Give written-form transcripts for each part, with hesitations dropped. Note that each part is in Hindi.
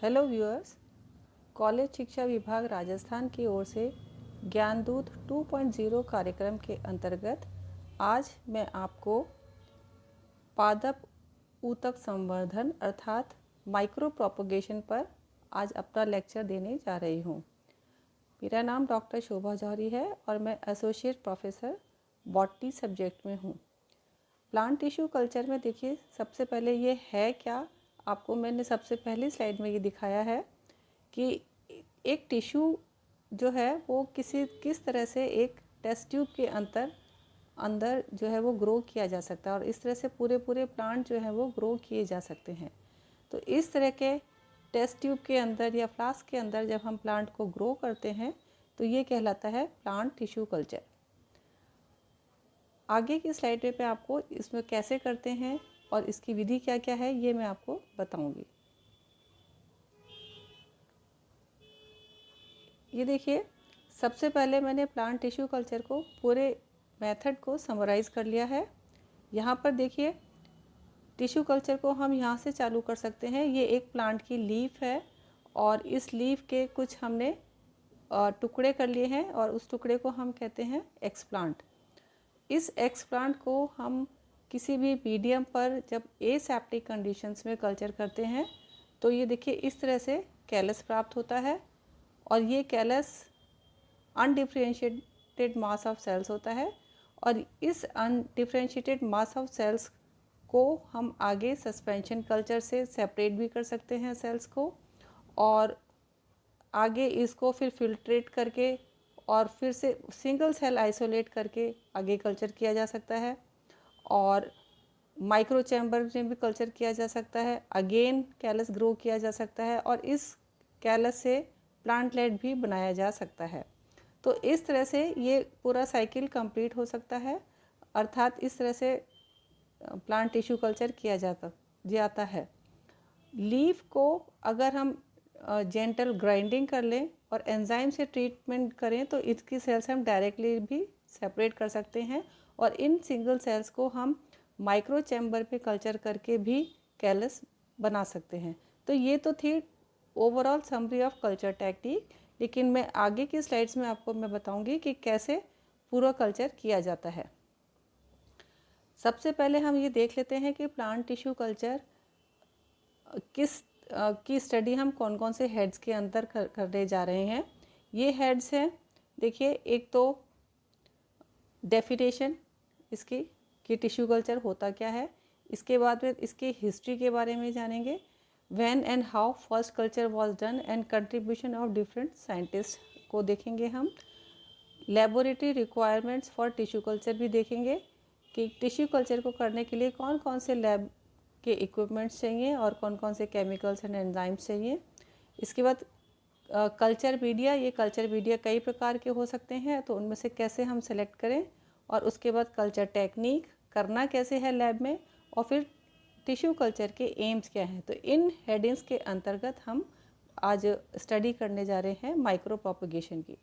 हेलो व्यूअर्स, कॉलेज शिक्षा विभाग राजस्थान की ओर से ज्ञानदूत 2.0 कार्यक्रम के अंतर्गत आज मैं आपको पादप ऊतक संवर्धन अर्थात माइक्रो प्रोपगेशन पर आज अपना लेक्चर देने जा रही हूँ। मेरा नाम डॉक्टर शोभा जौहरी है और मैं एसोसिएट प्रोफेसर बॉटनी सब्जेक्ट में हूँ। प्लांट टिश्यू कल्चर में देखिए, सबसे पहले ये है क्या, आपको मैंने सबसे पहली स्लाइड में ये दिखाया है कि एक टिश्यू जो है वो किस तरह से एक टेस्ट ट्यूब के अंदर जो है वो ग्रो किया जा सकता है और इस तरह से पूरे प्लांट जो है वो ग्रो किए जा सकते हैं। तो इस तरह के टेस्ट ट्यूब के अंदर या फ्लास्क के अंदर जब हम प्लांट को ग्रो करते हैं तो ये कहलाता है प्लांट टिश्यू कल्चर। आगे की स्लाइड पे आपको इसमें कैसे करते हैं और इसकी विधि क्या क्या है ये मैं आपको बताऊंगी। ये देखिए, सबसे पहले मैंने प्लांट टिश्यू कल्चर को पूरे मेथड को समराइज कर लिया है। यहाँ पर देखिए, टिश्यू कल्चर को हम यहाँ से चालू कर सकते हैं। ये एक प्लांट की लीफ है और इस लीफ के कुछ हमने टुकड़े कर लिए हैं और उस टुकड़े को हम कहते हैं एक्सप्लांट। इस एक्सप्लांट को हम किसी भी मीडियम पर जब एसेप्टिक कंडीशंस में कल्चर करते हैं तो ये देखिए इस तरह से कैलस प्राप्त होता है और ये callus undifferentiated mass of cells होता है और इस अनडिफ्रेंशिएटेड मास ऑफ सेल्स को हम आगे सस्पेंशन कल्चर से सेपरेट भी कर सकते हैं सेल्स को, और आगे इसको फिर फिल्ट्रेट करके और फिर से सिंगल सेल आइसोलेट करके आगे कल्चर किया जा सकता है और माइक्रो चैम्बर में भी कल्चर किया जा सकता है। अगेन कैलस ग्रो किया जा सकता है और इस कैलस से प्लांटलेट भी बनाया जा सकता है। तो इस तरह से ये पूरा साइकिल कंप्लीट हो सकता है, अर्थात इस तरह से प्लांट टिश्यू कल्चर किया जाता है। लीफ को अगर हम जेंटल ग्राइंडिंग कर लें और एंजाइम से ट्रीटमेंट करें तो इसकी सेल्स हम डायरेक्टली भी सेपरेट कर सकते हैं और इन सिंगल सेल्स को हम माइक्रो चैम्बर पे कल्चर करके भी कैलस बना सकते हैं। तो ये तो थी overall summary of culture technique, लेकिन मैं आगे की स्लाइड्स में आपको मैं बताऊंगी कि कैसे पूरा कल्चर किया जाता है। सबसे पहले हम ये देख लेते हैं कि प्लांट टिश्यू कल्चर की स्टडी हम कौन कौन से हेड्स के अंदर करने जा रहे हैं। ये हेड्स हैं, देखिए, एक तो डेफिनेशन इसकी कि टिश्यू कल्चर होता क्या है, इसके बाद में इसकी हिस्ट्री के बारे में जानेंगे, when and how first culture was done and contribution of different scientist को देखेंगे हम। Laboratory requirements for tissue culture भी देखेंगे कि टिश्यू कल्चर को करने के लिए कौन कौन से लैब के इक्विपमेंट्स चाहिए और कौन कौन से केमिकल्स एंड एंजाइम्स चाहिए। इसके बाद कल्चर मीडिया, ये कल्चर मीडिया कई प्रकार के हो सकते हैं तो उनमें से कैसे हम सेलेक्ट करें, और उसके बाद कल्चर टेक्निक करना कैसे है लैब में, और फिर टिश्यू कल्चर के एम्स क्या हैं। तो इन हेडिंग्स के अंतर्गत हम आज स्टडी करने जा रहे हैं माइक्रो प्रोपगेशन की।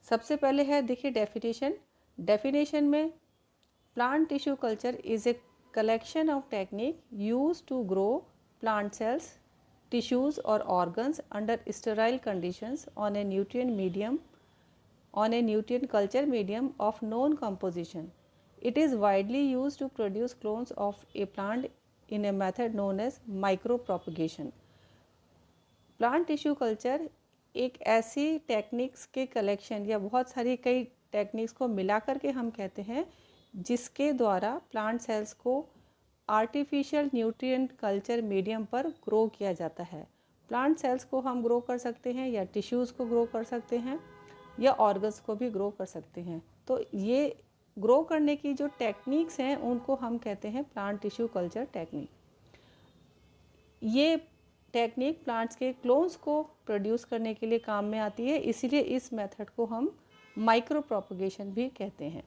सबसे पहले है देखिए डेफिनेशन में plant tissue culture is a collection of technique use to grow plant cells, tissues or organs under sterile conditions on a nutrient culture medium of known composition. It is widely used to produce clones of a plant in a method known as micropropagation. Plant tissue culture एक ऐसी टेक्निक्स के कलेक्शन या बहुत सारी कई टेक्निक्स को मिला करके हम कहते हैं जिसके द्वारा प्लांट सेल्स को आर्टिफिशियल न्यूट्रिएंट कल्चर मीडियम पर ग्रो किया जाता है। प्लांट सेल्स को हम ग्रो कर सकते हैं या टिश्यूज़ को ग्रो कर सकते हैं या ऑर्गन्स को भी ग्रो कर सकते हैं। तो ये ग्रो करने की जो टेक्निक्स हैं उनको हम कहते हैं प्लांट टिश्यू कल्चर टेक्निक। ये टेक्निक प्लांट्स के क्लोन्स को प्रोड्यूस करने के लिए काम में आती है, इसीलिए इस मेथड को हम माइक्रो प्रोपगेशन भी कहते हैं।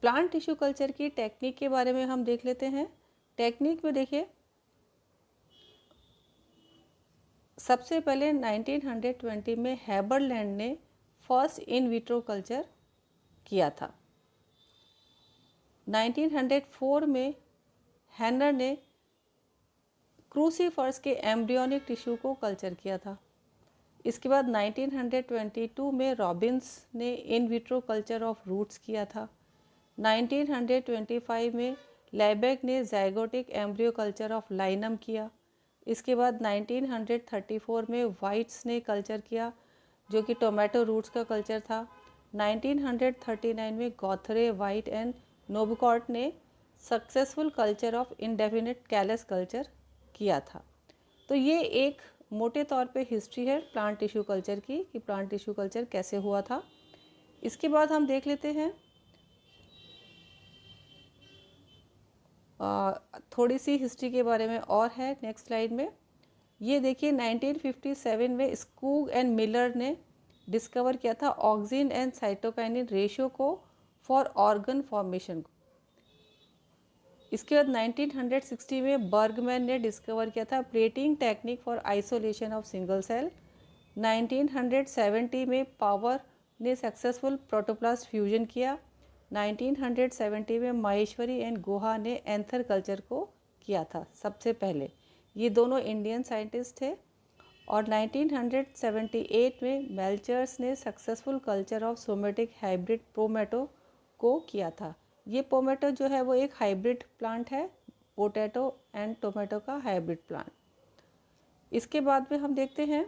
प्लांट टिश्यू कल्चर की टेक्निक के बारे में हम देख लेते हैं। टेक्निक में देखिए, सबसे पहले 1920 में हैबरलैंड ने फर्स्ट इन विट्रो कल्चर किया था। 1904 में हैनर ने क्रूसीफर्स के एम्ब्रियोनिक टिश्यू को कल्चर किया था। इसके बाद 1922 में रॉबिन्स ने in vitro culture of roots किया था। 1925 में लेबेक ने zygotic embryo culture of Linum किया। इसके बाद 1934 में वाइट्स ने कल्चर किया जो कि टोमेटो रूट्स का कल्चर था। 1939 में गॉथरे, वाइट एंड नोबुकॉट ने successful culture of indefinite callus culture किया था। तो ये एक मोटे तौर पे हिस्ट्री है प्लांट टिश्यू कल्चर की कि प्लांट टिश्यू कल्चर कैसे हुआ था। इसके बाद हम देख लेते हैं थोड़ी सी हिस्ट्री के बारे में और है नेक्स्ट स्लाइड में। ये देखिए 1957 में स्कूग एंड मिलर ने डिस्कवर किया था ऑक्सिन एंड साइटोकाइनिन रेशियो को फॉर ऑर्गन फॉर्मेशन को। इसके बाद 1960 में बर्गमैन ने डिस्कवर किया था plating technique for isolation of single cell. 1970 में पावर ने सक्सेसफुल प्रोटोप्लास्ट फ्यूजन किया। 1970 में माहेश्वरी एंड गुहा ने एंथर कल्चर को किया था सबसे पहले। ये दोनों इंडियन साइंटिस्ट थे। और 1978 में मेल्चर्स ने successful culture of somatic hybrid pomato को किया था। ये पोमेटो जो है वो एक हाइब्रिड प्लांट है, पोटैटो एंड टोमेटो का हाइब्रिड प्लांट। इसके बाद में हम देखते हैं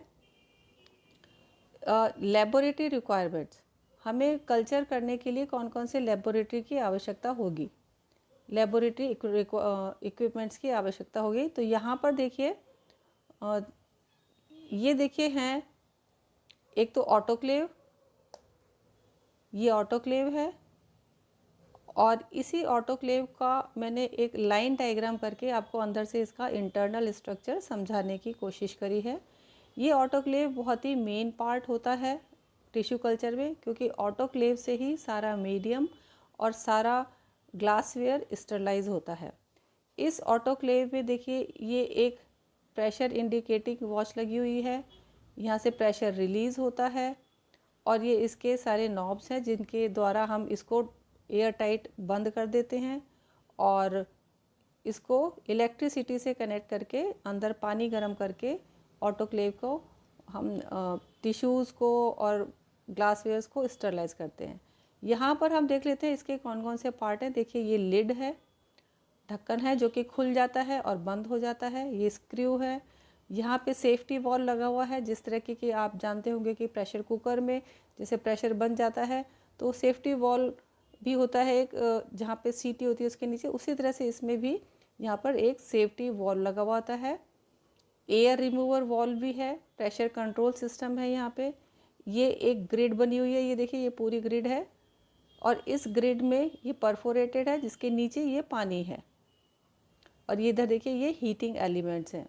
लेबोरेटरी रिक्वायरमेंट्स। हमें कल्चर करने के लिए कौन कौन से लेबोरेटरी की आवश्यकता होगी, लेबोरेटरी इक्विपमेंट्स की आवश्यकता होगी। तो यहाँ पर देखिए ये देखिए हैं एक तो ऑटोक्लेव, ये ऑटोक्लेव है और इसी ऑटोक्लेव का मैंने एक लाइन डायग्राम करके आपको अंदर से इसका इंटरनल स्ट्रक्चर समझाने की कोशिश करी है। ये ऑटोक्लेव बहुत ही मेन पार्ट होता है टिश्यू कल्चर में, क्योंकि ऑटोक्लेव से ही सारा मीडियम और सारा ग्लासवेयर स्टरलाइज होता है। इस ऑटोक्लेव में देखिए ये एक प्रेशर इंडिकेटिंग वॉच लगी हुई है, यहाँ से प्रेशर रिलीज़ होता है और ये इसके सारे नॉब्स हैं जिनके द्वारा हम इसको एयर टाइट बंद कर देते हैं और इसको इलेक्ट्रिसिटी से कनेक्ट करके अंदर पानी गर्म करके ऑटोक्लेव को हम टिश्यूज़ को और ग्लासवेयर्स को स्टरलाइज करते हैं। यहाँ पर हम देख लेते हैं इसके कौन कौन से पार्ट हैं। देखिए ये लिड है, ढक्कन है जो कि खुल जाता है और बंद हो जाता है। ये स्क्रू है, यहाँ पे सेफ्टी वॉल लगा हुआ है जिस तरह की कि आप जानते होंगे कि प्रेशर कुकर में जैसे प्रेशर बन जाता है तो सेफ्टी वॉल भी होता है एक, जहाँ पे सीटी होती है उसके नीचे, उसी तरह से इसमें भी यहाँ पर एक सेफ्टी वॉल लगा हुआ होता है। एयर रिमूवर वॉल भी है, प्रेशर कंट्रोल सिस्टम है यहाँ पे। ये एक ग्रिड बनी हुई है, ये देखिए ये पूरी ग्रिड है और इस ग्रिड में ये परफोरेटेड है जिसके नीचे ये पानी है और ये इधर देखिए ये हीटिंग एलिमेंट्स हैं।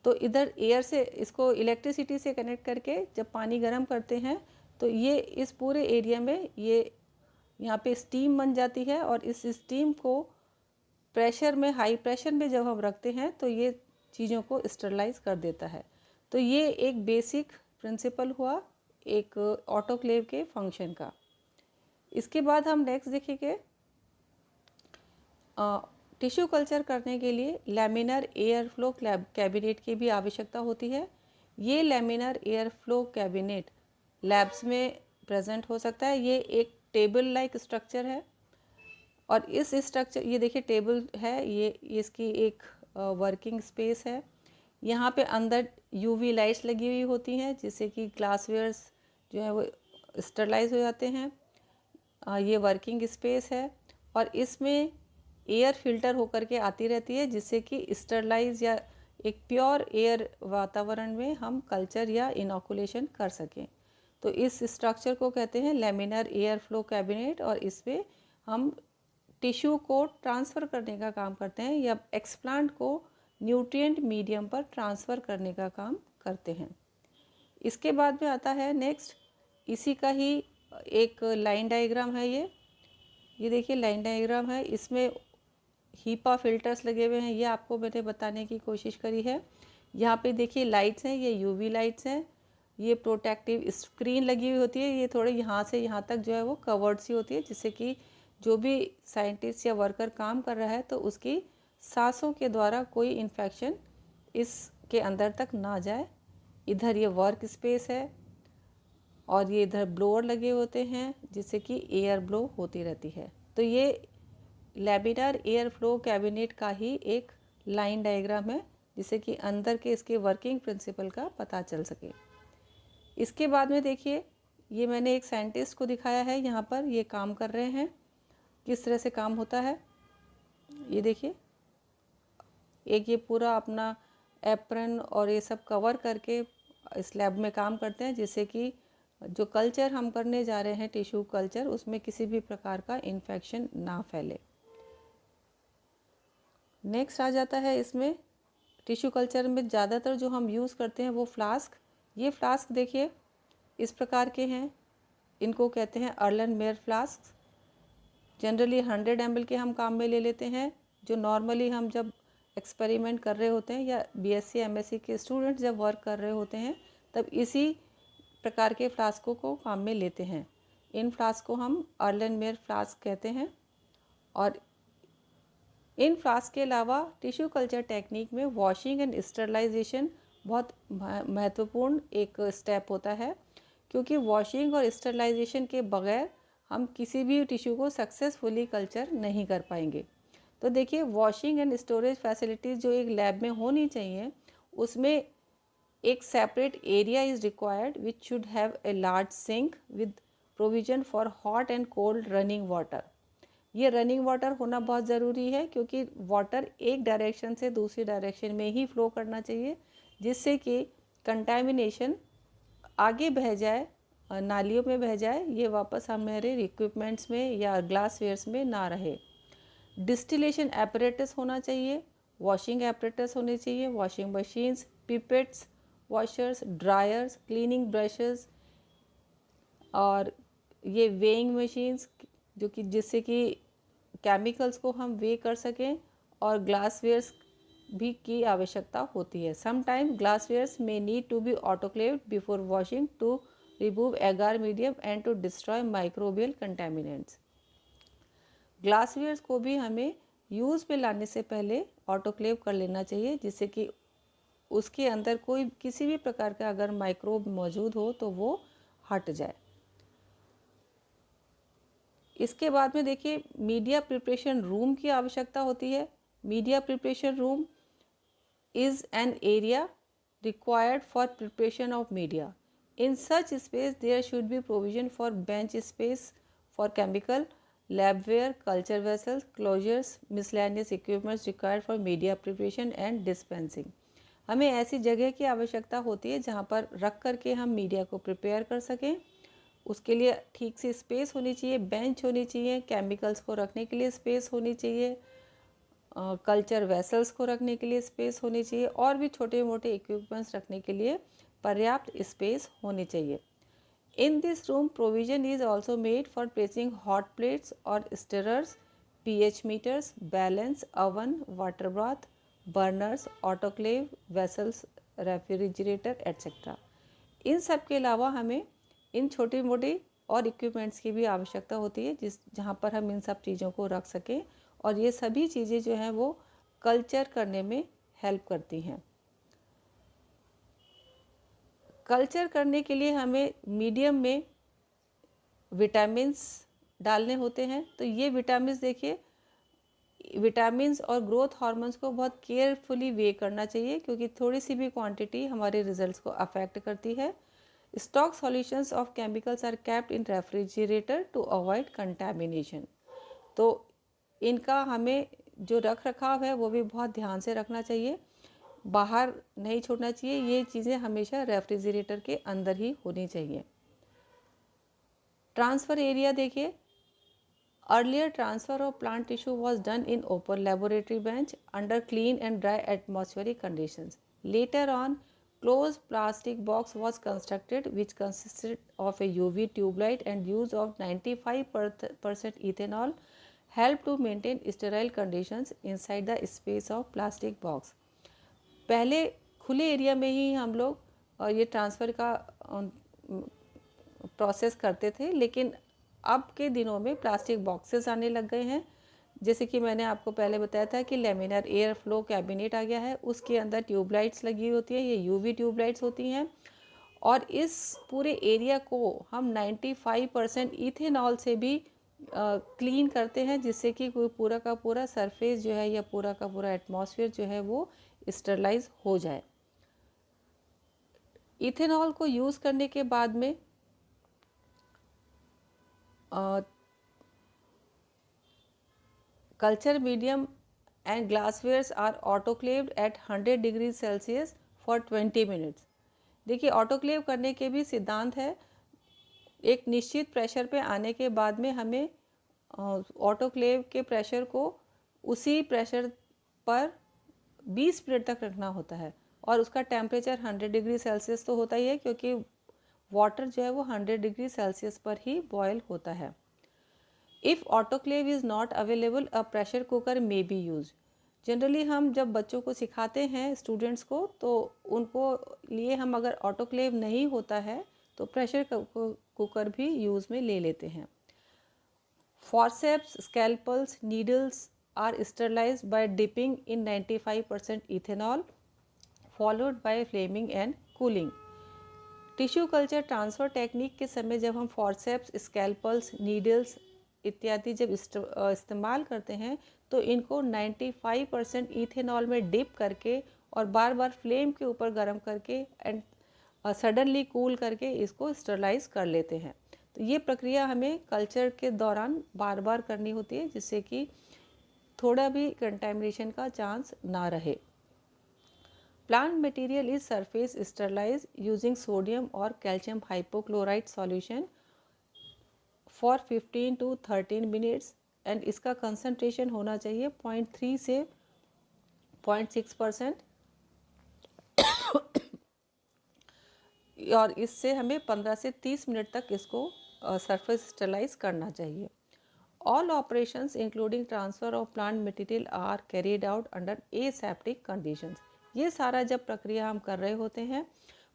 तो इधर एयर से इसको इलेक्ट्रिसिटी से कनेक्ट करके जब पानी गर्म करते हैं तो ये इस पूरे एरिया में ये यहाँ पे स्टीम बन जाती है और इस स्टीम को प्रेशर में, हाई प्रेशर में जब हम रखते हैं तो ये चीज़ों को स्टरलाइज कर देता है। तो ये एक बेसिक प्रिंसिपल हुआ एक ऑटोक्लेव के फंक्शन का। इसके बाद हम नेक्स्ट देखेंगे टिश्यू कल्चर करने के लिए लैमिनर एयर फ्लो कैबिनेट की भी आवश्यकता होती है। ये laminar air flow cabinet labs में प्रेजेंट हो सकता है। ये एक टेबल लाइक स्ट्रक्चर है और इस स्ट्रक्चर, ये देखिए टेबल है, ये इसकी एक वर्किंग स्पेस है। यहाँ पे अंदर यूवी लाइट्स लगी हुई होती हैं जिससे कि ग्लासवेयर्स जो है वो स्टरलाइज हो जाते हैं। ये वर्किंग स्पेस है और इसमें एयर फिल्टर होकर के आती रहती है जिससे कि स्टरलाइज या एक प्योर एयर वातावरण में हम कल्चर या इनोकुलेशन कर सकें। तो इस स्ट्रक्चर को कहते हैं लैमिनर एयर फ्लो कैबिनेट और इसमें हम टिश्यू को ट्रांसफ़र करने का काम करते हैं या एक्सप्लांट को न्यूट्रिएंट मीडियम पर ट्रांसफ़र करने का काम करते हैं। इसके बाद में आता है नेक्स्ट, इसी का ही एक लाइन डायग्राम है। ये देखिए लाइन डायग्राम है, इसमें हीपा फिल्टर्स लगे हुए हैं, ये आपको मैंने बताने की कोशिश करी है। यहाँ पे देखिए लाइट्स हैं, ये यूवी लाइट्स हैं। ये प्रोटेक्टिव स्क्रीन लगी हुई होती है, ये थोड़े यहाँ से यहाँ तक जो है वो कवर्ड सी होती है जिससे कि जो भी साइंटिस्ट या वर्कर काम कर रहा है तो उसकी सांसों के द्वारा कोई इन्फेक्शन इसके अंदर तक ना जाए। इधर ये वर्क स्पेस है और ये इधर ब्लोअर लगे होते हैं जिससे कि एयर ब्लो होती रहती है। तो ये लैमिनार एयर फ्लो कैबिनेट का ही एक लाइन डायग्राम है जिससे कि अंदर के इसके वर्किंग प्रिंसिपल का पता चल सके। इसके बाद में देखिए, ये मैंने एक साइंटिस्ट को दिखाया है, यहाँ पर ये काम कर रहे हैं, किस तरह से काम होता है। ये देखिए, एक ये पूरा अपना एप्रन और ये सब कवर करके इस लैब में काम करते हैं जिससे कि जो कल्चर हम करने जा रहे हैं, टिश्यू कल्चर, उसमें किसी भी प्रकार का इन्फेक्शन ना फैले। नेक्स्ट आ जाता है इसमें टिश्यू कल्चर में ज़्यादातर जो हम यूज़ करते हैं वो फ्लास्क। ये फ्लास्क देखिए इस प्रकार के हैं, इनको कहते हैं अर्लेनमेयर फ्लास्क। जनरली 100 ml के हम काम में ले लेते हैं, जो नॉर्मली हम जब एक्सपेरिमेंट कर रहे होते हैं या बीएससी एमएससी के स्टूडेंट जब वर्क कर रहे होते हैं तब इसी प्रकार के फ्लास्कों को काम में लेते हैं। इन फ्लास्क को हम अर्लेनमेयर फ्लास्क कहते हैं। और इन फ्लास्क के अलावा टिश्यू कल्चर टेक्निक में वॉशिंग एंड स्टरलाइजेशन बहुत महत्वपूर्ण एक स्टेप होता है, क्योंकि वॉशिंग और स्टरलाइजेशन के बगैर हम किसी भी टिश्यू को सक्सेसफुली कल्चर नहीं कर पाएंगे। तो देखिए, वॉशिंग एंड स्टोरेज फैसिलिटीज़ जो एक लैब में होनी चाहिए, उसमें एक separate area is required which should have a large sync with provision for hot and cold running water. ये रनिंग वाटर होना बहुत ज़रूरी है क्योंकि वाटर एक डायरेक्शन से दूसरी डायरेक्शन में ही फ्लो करना चाहिए, जिससे कि कंटामिनेशन आगे बह जाए, नालियों में बह जाए, ये वापस हमारे इक्विपमेंट्स में या ग्लासवेयर्स में ना रहे। डिस्टिलेशन एपरेटस होना चाहिए, वॉशिंग एपरेटस होने चाहिए, washing machines, pipettes, washers, dryers, cleaning brushes और ये वेइंग मशीन्स जो कि जिससे कि केमिकल्स को हम वे कर सकें, और ग्लासवेयर्स भी की आवश्यकता होती है। समटाइम ग्लासवेयर्स में need to be autoclaved before washing to remove agar medium and to destroy microbial contaminants. Glasswares को भी हमें यूज़ में लाने से पहले ऑटोक्लेव कर लेना चाहिए, जिससे कि उसके अंदर कोई किसी भी प्रकार का अगर माइक्रोब मौजूद हो तो वो हट जाए। इसके बाद में देखिए, मीडिया प्रिपरेशन रूम की आवश्यकता होती है। Media preparation room is an area required for preparation of media. In such space there should be provision for bench space for chemical, labware, culture vessels, closures, miscellaneous equipments required for media preparation and dispensing. हमें ऐसी जगह की आवश्यकता होती है जहाँ पर रख करके हम मीडिया को प्रिपेयर कर सकें। उसके लिए ठीक से स्पेस होनी चाहिए, बेंच होनी चाहिए, केमिकल्स को रखने के लिए स्पेस होनी चाहिए, कल्चर वेसल्स को रखने के लिए स्पेस होनी चाहिए, और भी छोटे मोटे इक्विपमेंट्स रखने के लिए पर्याप्त स्पेस होनी चाहिए। In this room provision is also made for placing hot plates और stirrers, pH meters, balance, oven, water bath, burners, autoclave, vessels, refrigerator etcetera. इन सब के अलावा हमें इन छोटी मोटी और इक्विपमेंट्स की भी आवश्यकता होती है जहाँ पर हम इन सब चीज़ों को रख सकें, और ये सभी चीज़ें जो हैं वो कल्चर करने में हेल्प करती हैं। कल्चर करने के लिए हमें मीडियम में विटामिन्स डालने होते हैं। तो ये विटामिन्स देखिए, विटामिन्स और ग्रोथ हार्मोन्स को बहुत केयरफुली वे करना चाहिए, क्योंकि थोड़ी सी भी क्वांटिटी हमारे रिजल्ट्स को अफेक्ट करती है। Stock solutions of chemicals are kept in refrigerator to avoid contamination. तो इनका हमें जो रख रखाव है वो भी बहुत ध्यान से रखना चाहिए, बाहर नहीं छोड़ना चाहिए। ये चीज़ें हमेशा रेफ्रिजरेटर के अंदर ही होनी चाहिए। ट्रांसफ़र एरिया देखिए, earlier transfer of plant tissue was done in open laboratory bench under clean and dry atmospheric conditions. Later on closed plastic box was constructed which consisted of a UV tube light and use of 95% ethanol helped to maintain sterile conditions inside the space of plastic box। पहले खुले एरिया में ही हम लोग ये ट्रांसफ़र का प्रोसेस करते थे, लेकिन अब के दिनों में प्लास्टिक बॉक्सेस आने लग गए हैं जैसे कि मैंने आपको पहले बताया था कि लेमिनर एयर फ्लो कैबिनेट आ गया है, उसके अंदर ट्यूबलाइट्स लगी होती है, ये यूवी ट्यूबलाइट्स होती हैं और इस पूरे एरिया को हम 95% इथेनॉल से भी क्लीन करते हैं, जिससे कि कोई पूरा का पूरा सरफेस जो है या पूरा का पूरा एटमॉस्फेयर जो है वो स्टरलाइज हो जाए। इथेनॉल को यूज़ करने के बाद में culture medium and glasswares are autoclaved at 100 degrees Celsius for 20 minutes। देखिए ऑटोक्लेव करने के भी सिद्धांत है। एक निश्चित प्रेशर पे आने के बाद में हमें ऑटोक्लेव के प्रेशर को उसी प्रेशर पर 20 मिनट तक रखना होता है और उसका टेम्परेचर 100 डिग्री सेल्सियस तो होता ही है, क्योंकि वाटर जो है वो 100 डिग्री सेल्सियस पर ही बॉयल होता है। If autoclave is not available a pressure cooker may be use. Generally हम जब बच्चों को सिखाते हैं स्टूडेंट्स को, तो उनको लिए हम अगर ऑटोक्लेव नहीं होता है तो प्रेशर कुकर भी यूज़ में ले लेते हैं। Forceps, scalpels, needles are sterilised by dipping in 95% ethanol followed by flaming and cooling. Tissue culture transfer technique के समय जब हम फॉर्सेप्स, स्कैल्पल्स, नीडल्स इत्यादि जब इस्तेमाल करते हैं तो इनको 95% इथेनॉल में डिप करके और बार बार फ्लेम के ऊपर गर्म करके एंड सडनली कूल करके इसको स्टरलाइज कर लेते हैं। तो ये प्रक्रिया हमें कल्चर के दौरान बार बार करनी होती है, जिससे कि थोड़ा भी कंटेमिनेशन का चांस ना रहे। Plant material is surface sterilized using sodium or calcium hypochlorite solution for 15 to 13 minutes and इसका concentration होना चाहिए 0.3 से 0.6% और इससे हमें 15 से 30 मिनट तक इसको सरफेस स्टरलाइज करना चाहिए। All operations including transfer of plant material are carried out under aseptic conditions। ये सारा जब प्रक्रिया हम कर रहे होते हैं,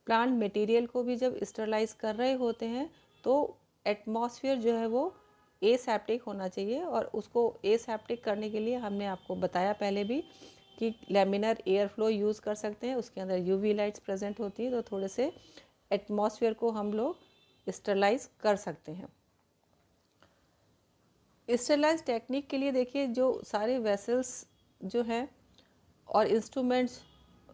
प्लांट मटेरियल को भी जब स्टरलाइज कर रहे होते हैं, तो एटमॉस्फेयर जो है वो एसेप्टिक होना चाहिए। और उसको एसेप्टिक करने के लिए हमने आपको बताया पहले भी कि लेमिनर एयर फ्लो यूज़ कर सकते हैं, उसके अंदर यूवी लाइट्स प्रेजेंट होती है, तो थोड़े से एटमॉस्फेयर को हम लोग स्टरलाइज कर सकते हैं। स्टरलाइज टेक्निक के लिए देखिए जो सारे वेसल्स जो हैं और instruments,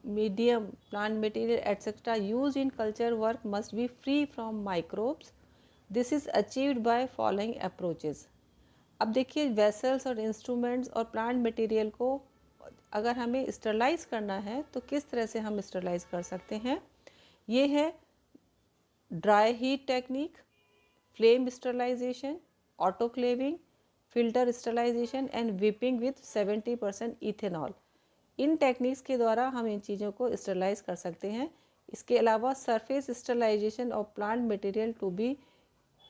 medium, plant material etcetera use in culture work must be free from microbes. This is achieved by following approaches. अब देखिए वेसल्स और इंस्ट्रूमेंट्स और प्लांट मटेरियल को अगर हमें स्टरलाइज करना है तो किस तरह से हम स्टरलाइज कर सकते हैं। ये है dry heat technique, flame sterilisation, autoclaving, filter sterilisation and wiping with 70% ethanol. इन टेक्निक्स के द्वारा हम इन चीज़ों को स्टरलाइज कर सकते हैं। इसके अलावा surface sterilisation of plant material to be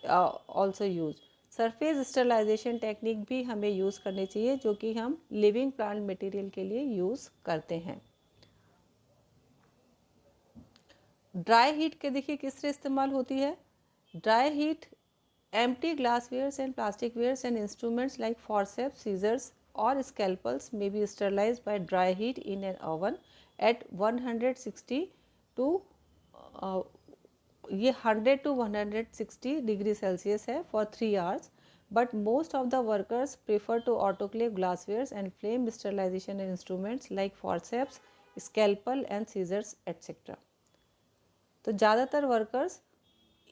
also use. Surface sterilisation technique भी हमें यूज़ करनी चाहिए, जो कि हम लिविंग प्लांट मटेरियल के लिए यूज़ करते हैं। ड्राई हीट के देखिए किस तरह इस्तेमाल होती है। Dry heat empty glasswares and plasticwares and instruments like forceps, scissors or scalpels may be sterilized by dry heat in an oven at 160 to ये 100 to 160 डिग्री सेल्सियस है for 3 hours, but most of the workers prefer to autoclave glasswares and flame sterilization and instruments like forceps, scalpel and scissors etc। तो ज़्यादातर वर्कर्स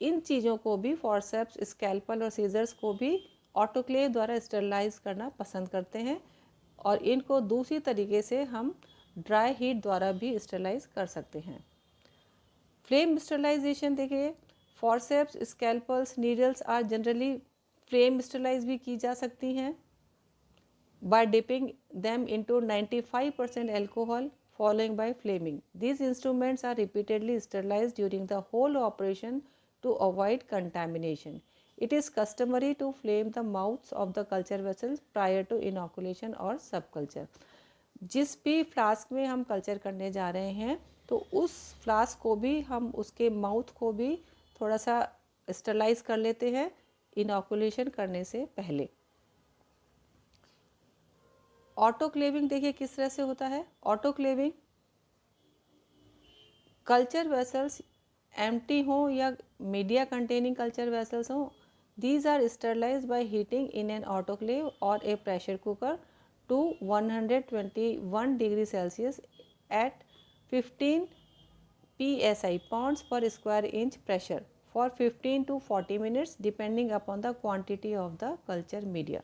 इन चीज़ों को भी, फॉर्सेप्स, स्कैल्पल और सीजर्स को भी ऑटोक्लेव द्वारा स्टरलाइज करना पसंद करते हैं और इनको दूसरी तरीके से हम ड्राई हीट द्वारा भी स्टरलाइज कर सकते हैं। फ्लेम स्टरलाइजेशन देखिए, forceps, scalpels, needles are generally flame sterilise भी की जा सकती हैं by dipping them into 95% alcohol following by flaming। These instruments are repeatedly sterilized during the whole operation to avoid contamination। It is customary to flame the mouths of the culture vessels prior to inoculation or subculture। जिस भी फ्लास्क में हम कल्चर करने जा रहे हैं तो उस फ्लास्क को भी हम उसके माउथ को भी थोड़ा सा स्टरलाइज कर लेते हैं इनॉकुलेशन करने से पहले। ऑटोक्लेविंग देखिए किस तरह से होता है। ऑटोक्लेविंग कल्चर वेसल्स एम्प्टी हो या मीडिया कंटेनिंग कल्चर वेसल्स हो, these are sterilized by heating in an autoclave or a pressure cooker to 121 degree Celsius at 15 psi pounds per square inch pressure for 15 to 40 minutes depending upon the quantity of the culture media.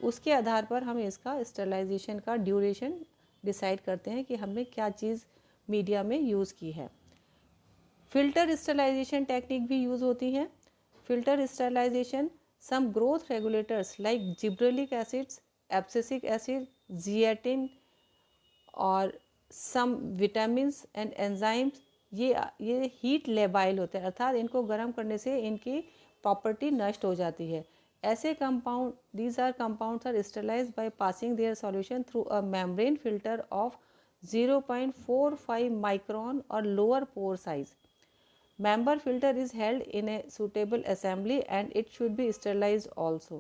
उसके आधार पर हम इसका स्टरलाइजेशन का ड्यूरेशन डिसाइड करते हैं कि हमने क्या चीज़ मीडिया में यूज़ की है। फिल्टर स्टरलाइजेशन टेक्निक भी यूज़ होती हैं। Filter sterilisation some growth regulators like gibberellic acids, abscisic acid, zeatin और सम विटामिन्स एंड एंजाइम्स ये हीट लेबाइल होते हैं, अर्थात इनको गर्म करने से इनकी प्रॉपर्टी नष्ट हो जाती है। ऐसे compound these are compounds are sterilised by passing their solution through a membrane filter of 0.45 micron और lower pore size. Member filter is held in a suitable assembly and it should be sterilized also.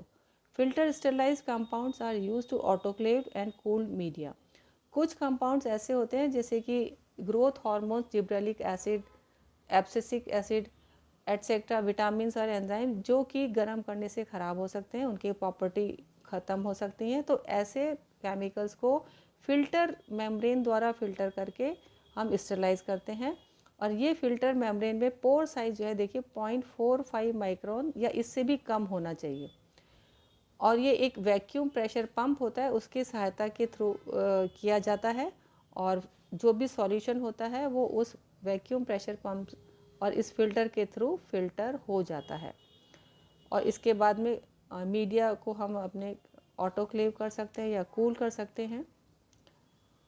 Filter sterilized compounds are used to autoclave and cool media. कुछ compounds ऐसे होते हैं जैसे कि growth hormones, gibberellic acid, abscisic acid etcetera, vitamin और एंजाइम जो कि गर्म करने से ख़राब हो सकते हैं, उनकी प्रॉपर्टी ख़त्म हो सकती हैं। तो ऐसे केमिकल्स को फिल्टर मेम्ब्रेन द्वारा फिल्टर करके हम स्टरलाइज करते हैं। और ये फिल्टर मेम्ब्रेन में पोर साइज जो है देखिए 0.45 माइक्रोन या इससे भी कम होना चाहिए। और ये एक वैक्यूम प्रेशर पंप होता है, उसकी सहायता के थ्रू किया जाता है और जो भी सॉल्यूशन होता है वो उस वैक्यूम प्रेशर पंप और इस फिल्टर के थ्रू फिल्टर हो जाता है। और इसके बाद में मीडिया को हम अपने ऑटोक्लेव कर सकते हैं या कूल कर सकते हैं।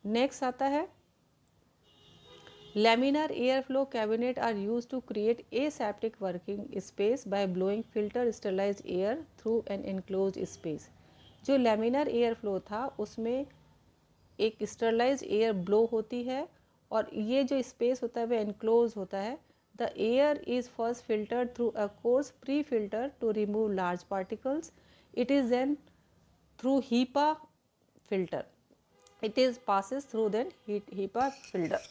नेक्स्ट आता है laminar airflow cabinet are used to create aseptic working space by blowing filter sterilized air through an enclosed space। जो laminar airflow था उसमें एक sterilized air blow होती है और ये जो space होता है वह enclosed होता है। The air is first filtered through a coarse pre-filter to remove large particles. It is then through HEPA filter. It is passes through then HEPA filter.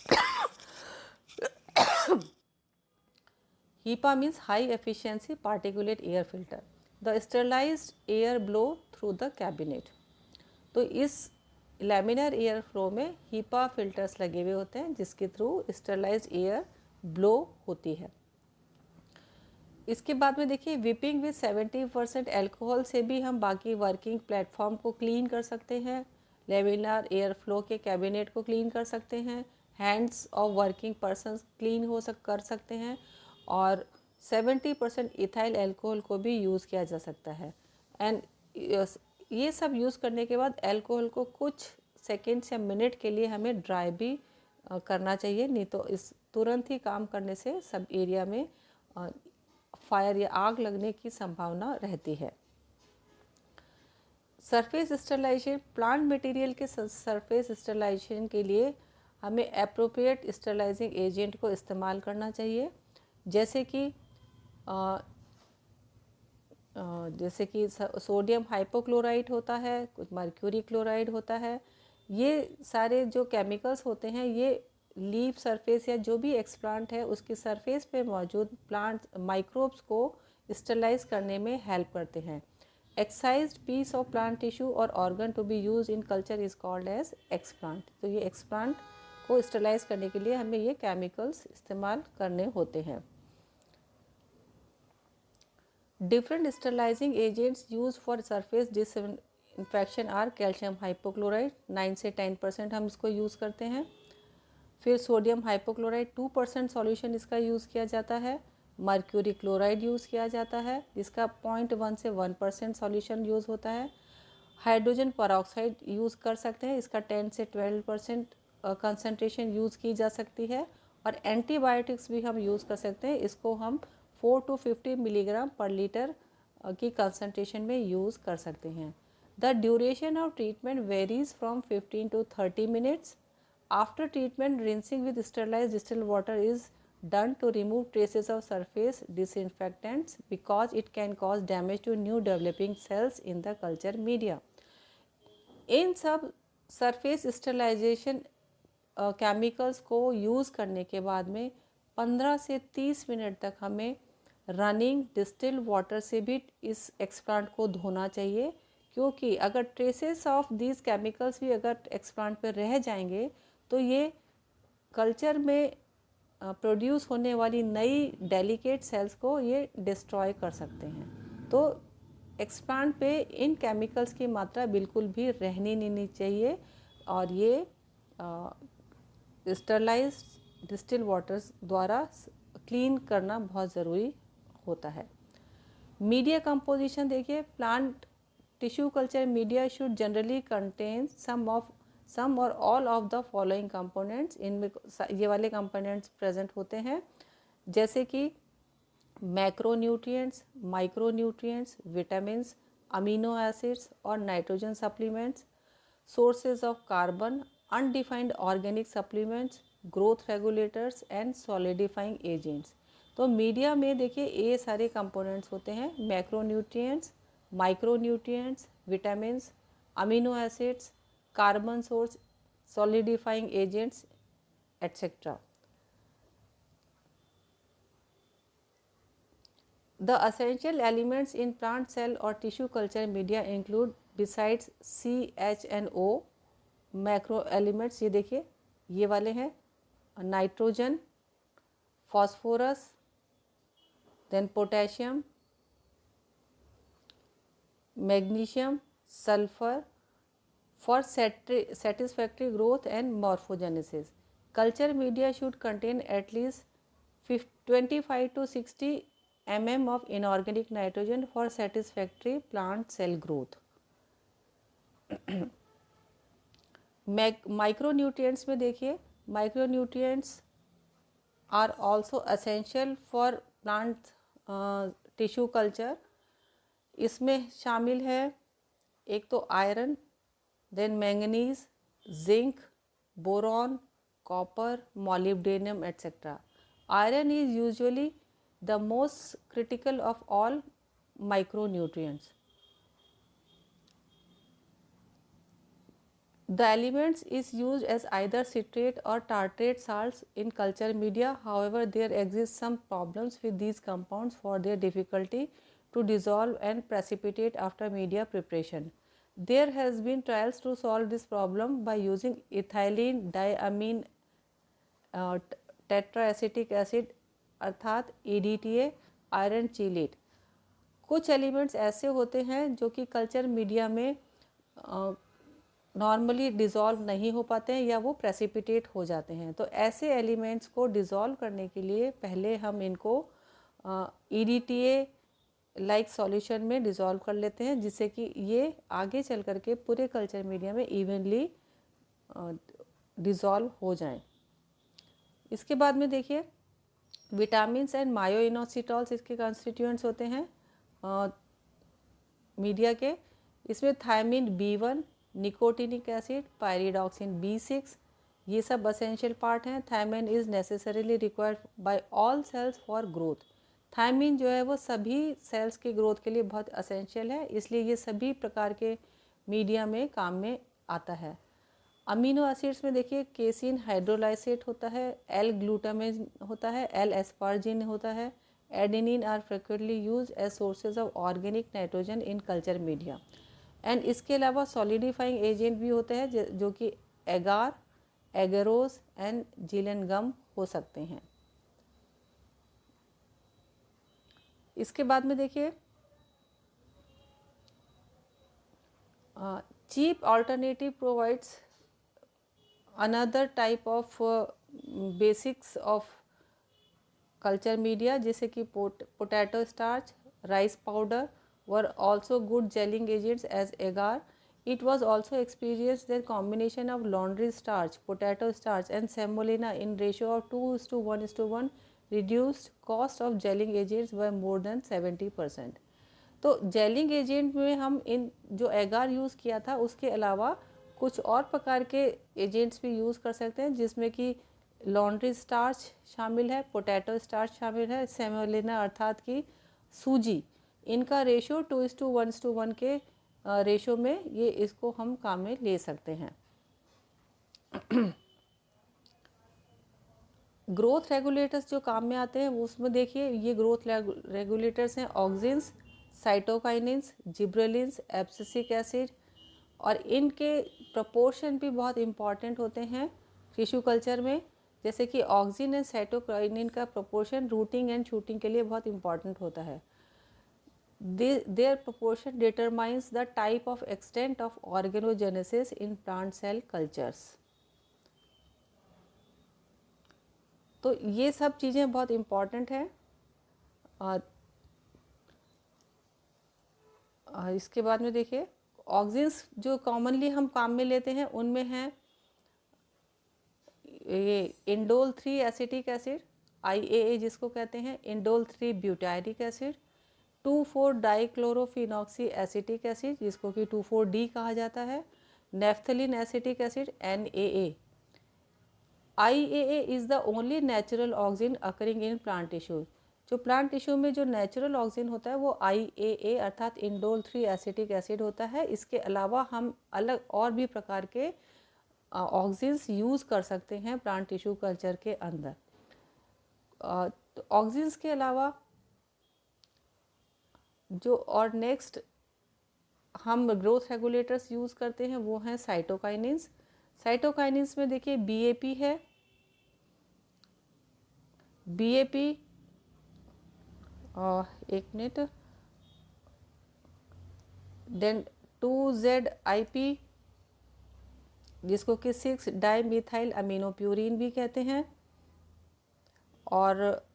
HEPA means high efficiency particulate air filter. The sterilized air blow through the cabinet. तो इस लैमिनर एयर फ्लो में HEPA फिल्टर्स लगे हुए होते हैं जिसके थ्रू स्टरलाइज्ड एयर ब्लो होती है। इसके बाद में देखिए विपिंग विद 70% एल्कोहल से भी हम बाकी वर्किंग प्लेटफॉर्म को क्लीन कर सकते हैं। लैमिनर एयर फ्लो के कैबिनेट को क्लीन कर सकते हैं। Hands of working person clean कर सकते हैं और 70% इथाइल एल्कोहल को भी यूज़ किया जा सकता है। एंड ये सब यूज़ करने के बाद एल्कोहल को कुछ सेकेंड्स या मिनट के लिए हमें ड्राई भी करना चाहिए, नहीं तो इस तुरंत ही काम करने से सब एरिया में फायर या आग लगने की संभावना रहती है। सरफेस स्टरलाइजेशन, प्लांट मटेरियल के सरफेस स्टरलाइजेशन के लिए हमें एप्रोप्रिएट स्टरलाइजिंग एजेंट को इस्तेमाल करना चाहिए, जैसे कि सोडियम हाइपोक्लोराइट होता है, कुछ मर्क्यूरी क्लोराइड होता है। ये सारे जो केमिकल्स होते हैं ये लीफ सरफेस या जो भी एक्सप्लांट है उसकी सरफेस पे मौजूद प्लांट माइक्रोब्स को स्टरलाइज करने में हेल्प करते हैं। Excised piece of plant tissue और organ to be use in culture is called as explant. तो ये एक्सप्लांट को स्टरलाइज करने के लिए हमें ये केमिकल्स इस्तेमाल करने होते हैं। Different sterilising agents use for surface disinfection are calcium hypochloride 9 से 10% हम इसको यूज़ करते हैं। फिर सोडियम हाइपोक्लोराइड 2% सॉल्यूशन इसका यूज़ किया जाता है। मर्क्यूरी क्लोराइड यूज़ किया जाता है जिसका 0.1 से 1% सॉल्यूशन यूज़ होता है। हाइड्रोजन परऑक्साइड यूज़ कर सकते हैं, इसका 10 से 12% कंसनट्रेशन यूज़ की जा सकती है। और एंटीबायोटिक्स भी हम यूज़ कर सकते हैं, इसको हम 4 to 50 मिलीग्राम पर लीटर की कंसनट्रेशन में यूज़ कर सकते हैं। The duration of treatment varies from 15 to 30 minutes. After treatment rinsing with sterilized distilled water is done to remove traces of surface disinfectants because it can cause damage to new developing cells in the culture media. इन सब सरफेस स्टरलाइजेशन केमिकल्स को यूज़ करने के बाद में 15 से 30 मिनट तक हमें रनिंग डिस्टिल वाटर से भी इस एक्सप्लांट को धोना चाहिए, क्योंकि अगर ट्रेसेस ऑफ दीज केमिकल्स भी अगर एक्सप्लांट पर रह जाएंगे तो ये कल्चर में प्रोड्यूस होने वाली नई डेलिकेट सेल्स को ये डिस्ट्रॉय कर सकते हैं। तो एक्सप्लांट पे इन केमिकल्स की मात्रा बिल्कुल भी रहनी नहीं चाहिए और ये स्टरलाइज डिस्टिल वाटर्स द्वारा क्लीन करना बहुत ज़रूरी होता है। मीडिया कंपोजिशन देखिए, plant tissue culture media should generally contain some और all of the following components. इनमें ये वाले कंपोनेंट्स प्रेजेंट होते हैं, जैसे कि macronutrients, micronutrients, vitamins, amino acids और nitrogen supplements, sources of carbon, undefined organic supplements, growth regulators and solidifying agents. तो मीडिया में देखिए ये सारे कंपोनेंट्स होते हैं, macronutrients, micronutrients, vitamins, amino acids, carbon source, solidifying agents etcetera. The essential elements in plant cell or tissue culture media include besides C, H and O macro elements, ये देखिए ये वाले हैं, nitrogen, phosphorus, then potassium, magnesium, sulphur for satisfactory growth and morphogenesis. Culture media should contain at least 25 to 60 mm of inorganic nitrogen for satisfactory plant cell growth. Micronutrients में देखिए, micronutrients are also essential for plant tissue culture. इसमें शामिल है एक तो iron, then manganese, zinc, boron, copper, molybdenum, etc. Iron is usually the most critical of all micronutrients. The elements is used as either citrate or tartrate salts in culture media. However, there exist some problems with these compounds for their difficulty to dissolve and precipitate after media preparation. There has been trials to solve this problem by using ethylene diamine tetraacetic acid अर्थात EDTA आयरन चीलेट। कुछ एलिमेंट्स ऐसे होते हैं जो कि कल्चर मीडिया में नॉर्मली डिज़ोल्व नहीं हो पाते हैं या वो प्रेसिपिटेट हो जाते हैं। तो ऐसे एलिमेंट्स को डिज़ोल्व करने के लिए पहले हम इनको EDTA लाइक सॉल्यूशन में डिज़ोल्व कर लेते हैं, जिससे कि ये आगे चल कर के पूरे कल्चर मीडिया में इवनली डिज़ोल्व हो जाएं। इसके बाद में देखिए विटामिन्स एंड मायोइनोसिटॉल्स इसके कॉन्स्टिट्यूएंट्स होते हैं मीडिया के। इसमें thiamine B1, nicotinic acid, pyridoxine B6, ये सब असेंशियल पार्ट हैं। Thiamine is necessarily required by all cells for growth. Thiamine जो है वो सभी सेल्स की ग्रोथ के लिए बहुत असेंशियल है, इसलिए ये सभी प्रकार के मीडिया में काम में आता है। अमीनो एसिड्स में देखिए केसिन हाइड्रोलाइसेट होता है, एल ग्लूटामेन होता है, एल एस्पार्जिन होता है। Adenine are frequently use as sources of organic nitrogen in culture media. And इसके अलावा सॉलिडिफाइंग एजेंट भी होते हैं जो कि एगार, एगेरोज एंड जीलन गम हो सकते हैं। इसके बाद में देखिए cheap alternative provides another type of basics of culture media, जैसे कि potato starch, rice powder were also good gelling agents as agar. It was also experienced that combination of laundry starch, potato starch and semolina in ratio of 2:1:1 reduced cost of gelling agents by more than 70%. तो जेलिंग एजेंट में हम इन जो एगार यूज़ किया था उसके अलावा कुछ और प्रकार के एजेंट्स भी यूज़ कर सकते हैं, जिसमें कि लॉन्ड्री स्टार्च शामिल है, पोटैटो स्टार्च शामिल है, सेमोलिना अर्थात कि सूजी। इनका रेशो 2:1:1 के रेशो में ये इसको हम काम में ले सकते हैं। ग्रोथ रेगुलेटर्स जो काम में आते हैं वो उसमें देखिए ये ग्रोथ रेगुलेटर्स हैं auxins, cytokinins, gibberellins, abscisic acid, और इनके प्रपोर्शन भी बहुत इम्पॉर्टेंट होते हैं टिश्यू कल्चर में। जैसे कि ऑक्सिन एंड साइटोकाइनिन का प्रपोर्शन रूटिंग एंड शूटिंग के लिए बहुत इम्पॉर्टेंट होता है। Their proportion determines the type of extent of organogenesis in plant cell cultures. तो ये सब चीज़ें बहुत इम्पॉर्टेंट हैं। और इसके बाद में देखिए ऑक्सिन्स जो कॉमनली हम काम में लेते हैं उनमें हैं ये इंडोल 3 एसिटिक एसिड, IAA जिसको कहते हैं, indole 3 butyric acid, 2,4 dichlorophenoxy acetic acid जिसको कि 2,4-D कहा जाता है, naphthalene acetic acid NaA। IAA is the only natural auxin occurring in plant tissue. जो प्लांट टिश्यू में जो नेचुरल ऑक्सिन होता है वो IAA अर्थात इंडोल 3 एसिटिक एसिड होता है। इसके अलावा हम अलग और भी प्रकार के ऑक्सिन्स यूज़ कर सकते हैं प्लांट टिश्यू कल्चर के अंदर। तो ऑक्सिन्स के अलावा जो और नेक्स्ट हम ग्रोथ रेगुलेटर्स यूज़ करते हैं वो हैं साइटोकाइनिन्स। साइटोकाइनिन्स में देखिए BAP है, BAP एक मिनट, देन 2ZIP जिसको कि 6 डाइमिथाइल अमीनोप्यूरिन भी कहते हैं, और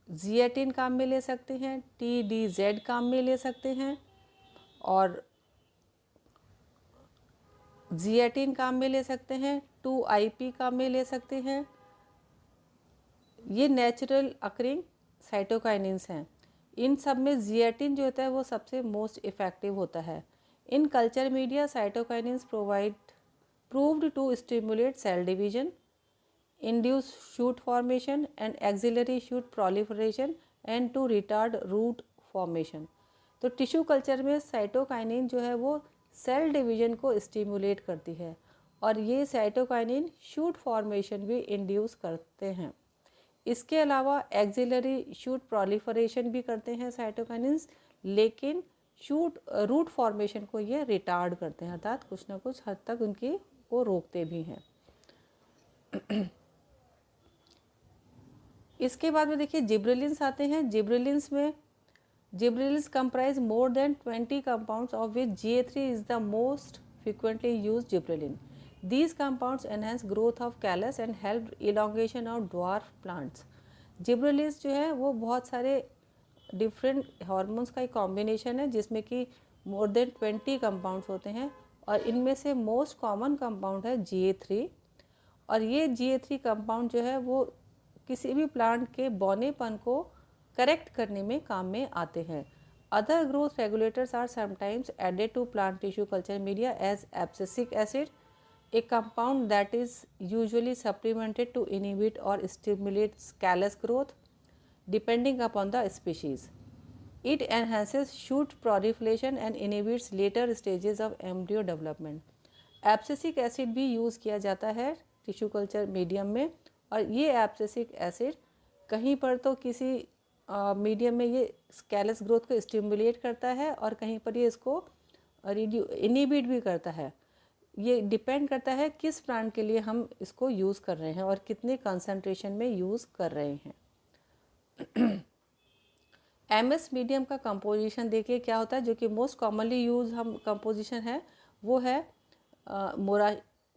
जिएटिन काम में ले सकते हैं, TDZ काम में ले सकते हैं, और जिएटिन काम में ले सकते हैं, 2IP काम में ले सकते हैं। ये नेचुरल अकरिंग साइटोकाइनिन्स हैं। इन सब में जिएटिन जो होता है वो सबसे मोस्ट इफ़ेक्टिव होता है। इन culture media cytokinins proved to stimulate cell division, induce shoot formation and axillary shoot proliferation and to retard root formation। तो टिश्यू कल्चर में साइटोकाइनिन जो है वो सेल डिवीजन को स्टिमुलेट करती है, और ये साइटोकाइनिन शूट फॉर्मेशन भी इंड्यूस करते हैं। इसके अलावा एक्सिलरी शूट प्रोलिफरेशन भी करते हैं साइटोकाइनिन्स, लेकिन रूट फॉर्मेशन को ये रिटार्ड करते हैं, अर्थात कुछ ना कुछ हद तक उनकी को रोकते भी हैं। इसके बाद में देखिए जिब्रेलिन्स आते हैं। Gibberellins comprise more than 20 compounds of which GA3 is the most frequently used gibberellin. These compounds enhance growth of callus and help elongation of dwarf plants. Gibberellins जो है वो बहुत सारे डिफरेंट हार्मोन्स का एक कॉम्बिनेशन है जिसमें कि मोर देन 20 कंपाउंड्स होते हैं, और इनमें से मोस्ट कॉमन कंपाउंड है GA3। और ये GA3 कंपाउंड जो है वो किसी भी प्लांट के बौनेपन को करेक्ट करने में काम में आते हैं। Other growth regulators are sometimes added to plant tissue culture media as abscisic acid, a compound that is usually supplemented to inhibit or stimulate callus growth depending upon the species. It enhances shoot proliferation and inhibits later stages of embryo development. Abscisic acid भी यूज़ किया जाता है टिश्यू कल्चर मीडियम में, और ये एब्सिसिक एसिड कहीं पर तो किसी मीडियम में ये कैलस ग्रोथ को स्टिमुलेट करता है और कहीं पर ये इसको इनहिबिट भी करता है। ये डिपेंड करता है किस प्लांट के लिए हम इसको यूज़ कर रहे हैं और कितने कंसंट्रेशन में यूज़ कर रहे हैं। MS मीडियम का कंपोजिशन देखिए क्या होता है, जो कि मोस्ट कॉमनली यूज हम कंपोजिशन है वो है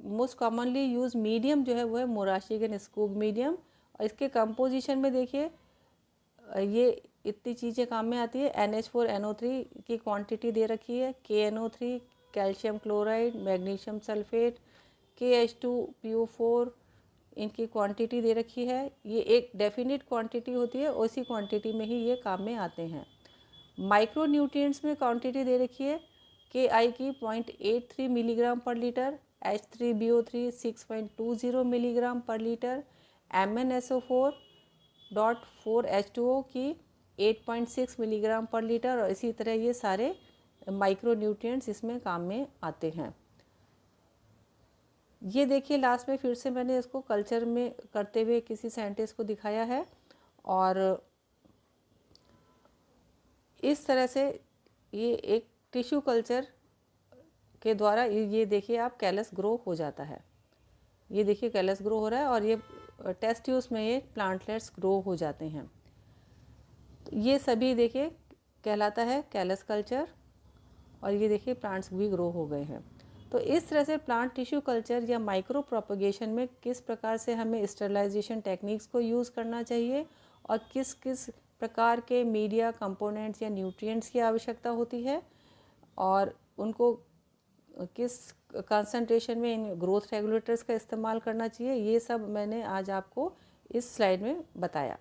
मोस्ट कॉमनली यूज मीडियम जो है वो है मोराशिगन स्कूग मीडियम। और इसके कंपोजिशन में देखिए ये इतनी चीज़ें काम में आती है। NH4NO3 की क्वांटिटी दे रखी है, KNO3 calcium chloride, magnesium sulphate, KH2PO4 इनकी क्वांटिटी दे रखी है। ये एक डेफिनेट क्वांटिटी होती है, उसी क्वांटिटी में ही ये काम में आते हैं। माइक्रो न्यूट्रिएंट्स में क्वांटिटी दे रखी है KI की 0.83 मिलीग्राम पर लीटर, H3BO3 6.20 मिलीग्राम पर लीटर, MnSO4.4H2O की 8.6 मिलीग्राम पर लीटर, और इसी तरह ये सारे माइक्रो न्यूट्रिएंट्स इसमें काम में आते हैं। ये देखिए लास्ट में फिर से मैंने इसको कल्चर में करते हुए किसी साइंटिस्ट को दिखाया है, और इस तरह से ये एक टिश्यू कल्चर के द्वारा ये देखिए आप कैलस ग्रो हो जाता है। ये देखिए कैलस ग्रो हो रहा है और ये टेस्ट ट्यूब्स में ये प्लांटलेट्स ग्रो हो जाते हैं। तो ये सभी देखिए कहलाता है कैलस कल्चर, और ये देखिए प्लांट्स भी ग्रो हो गए हैं। तो इस तरह से प्लांट टिश्यू कल्चर या माइक्रो प्रोपगेशन में किस प्रकार से हमें स्टरलाइजेशन टेक्निक्स को यूज़ करना चाहिए और किस किस प्रकार के मीडिया कंपोनेंट्स या न्यूट्रिएंट्स की आवश्यकता होती है, और उनको किस कंसंट्रेशन में इन ग्रोथ रेगुलेटर्स का इस्तेमाल करना चाहिए, ये सब मैंने आज आपको इस स्लाइड में बताया।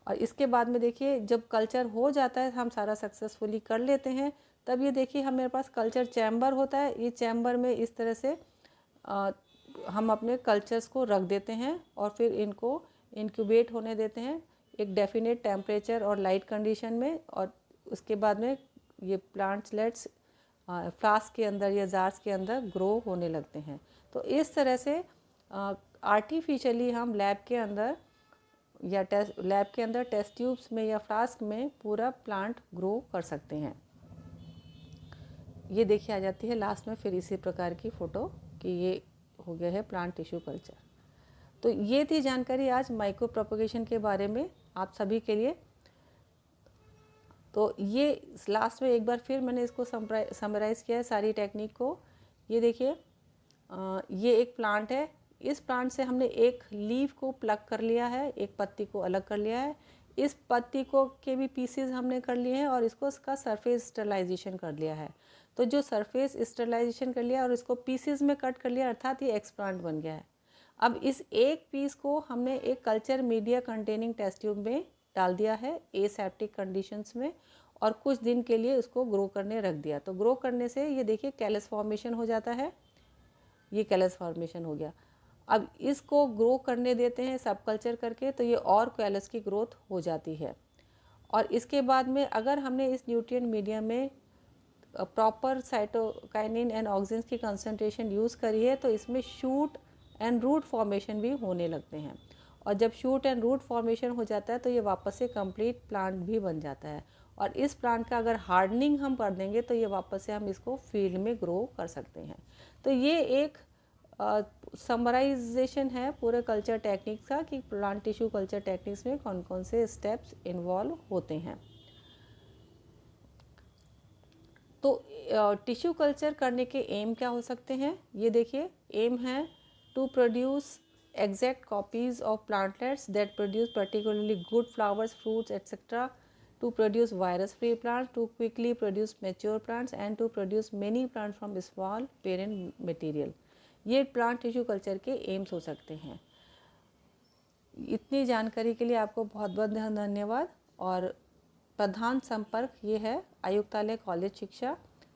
और इसके बाद में देखिए जब कल्चर हो जाता है, हम सारा सक्सेसफुली कर लेते हैं, तब ये देखिए हमारे पास कल्चर चैम्बर होता है। ये चैम्बर में इस तरह से हम अपने कल्चर्स को रख देते हैं और फिर इनको इंक्यूबेट होने देते हैं एक डेफिनेट टेम्परेचर और लाइट कंडीशन में, और उसके बाद में ये प्लांट्सलेट्स फ्लास्क के अंदर या जार्स के अंदर ग्रो होने लगते हैं। तो इस तरह से आर्टिफिशियली हम लैब के अंदर या टेस्ट ट्यूब्स में या फ्लास्क में पूरा प्लांट ग्रो कर सकते हैं। ये देखिए आ जाती है लास्ट में फिर इसी प्रकार की फ़ोटो कि ये हो गया है प्लांट टिश्यू कल्चर। तो ये थी जानकारी आज माइक्रो प्रोपगेशन के बारे में आप सभी के लिए। तो ये लास्ट में एक बार फिर मैंने इसको समराइज़ किया है सारी टेक्निक को। ये देखिए ये एक प्लांट है। इस प्लांट से हमने एक लीफ को प्लग कर लिया है, एक पत्ती को अलग कर लिया है, इस पत्ती को के भी पीसेस हमने कर लिए हैं और इसको इसका सरफेस स्टरलाइजेशन कर लिया है। तो जो सरफेस स्टरलाइजेशन कर लिया और इसको पीसेस में कट कर लिया, अर्थात ये एक्सप्लांट बन गया है। अब इस एक पीस को हमने एक culture media containing test tube में डाल दिया है एसेप्टिक कंडीशंस में, और कुछ दिन के लिए उसको ग्रो करने रख दिया। तो ग्रो करने से ये देखिए कैलस फॉर्मेशन हो जाता है, ये कैलस फॉर्मेशन हो गया। अब इसको ग्रो करने देते हैं सब कल्चर करके, तो ये और कैलस की ग्रोथ हो जाती है। और इसके बाद में अगर हमने इस न्यूट्रिएंट मीडियम में प्रॉपर साइटोकाइनिन एंड ऑक्सिन्स की कंसंट्रेशन यूज़ करी है, तो इसमें शूट एंड रूट फॉर्मेशन भी होने लगते हैं। और जब शूट एंड रूट फॉर्मेशन हो जाता है तो ये वापस से कंप्लीट प्लांट भी बन जाता है। और इस प्लांट का अगर हार्डनिंग हम कर देंगे तो ये वापस से हम इसको फील्ड में ग्रो कर सकते हैं। तो ये एक समराइजेशन है पूरे कल्चर टेक्निक्स का कि प्लांट टिश्यू कल्चर टेक्निक्स में कौन कौन से स्टेप्स इन्वॉल्व होते हैं। तो टिश्यू कल्चर करने के एम क्या हो सकते हैं, ये देखिए एम है to produce exact copies of plantlets that produce particularly good flowers, fruits, etc., to produce virus-free plants, to quickly produce mature plants, and to produce many plants from small parent material. ये प्लांट टिश्यू कल्चर के एम्स हो सकते हैं। इतनी जानकारी के लिए आपको बहुत बहुत धन्यवाद। और प्रधान संपर्क ये है आयुक्तालय कॉलेज शिक्षा,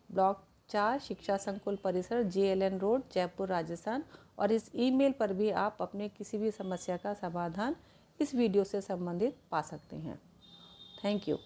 ब्लॉक 4, शिक्षा संकुल परिसर, JLN रोड, जयपुर, राजस्थान। और इस ईमेल पर भी आप अपने किसी भी समस्या का समाधान इस वीडियो से संबंधित पा सकते हैं। Thank you.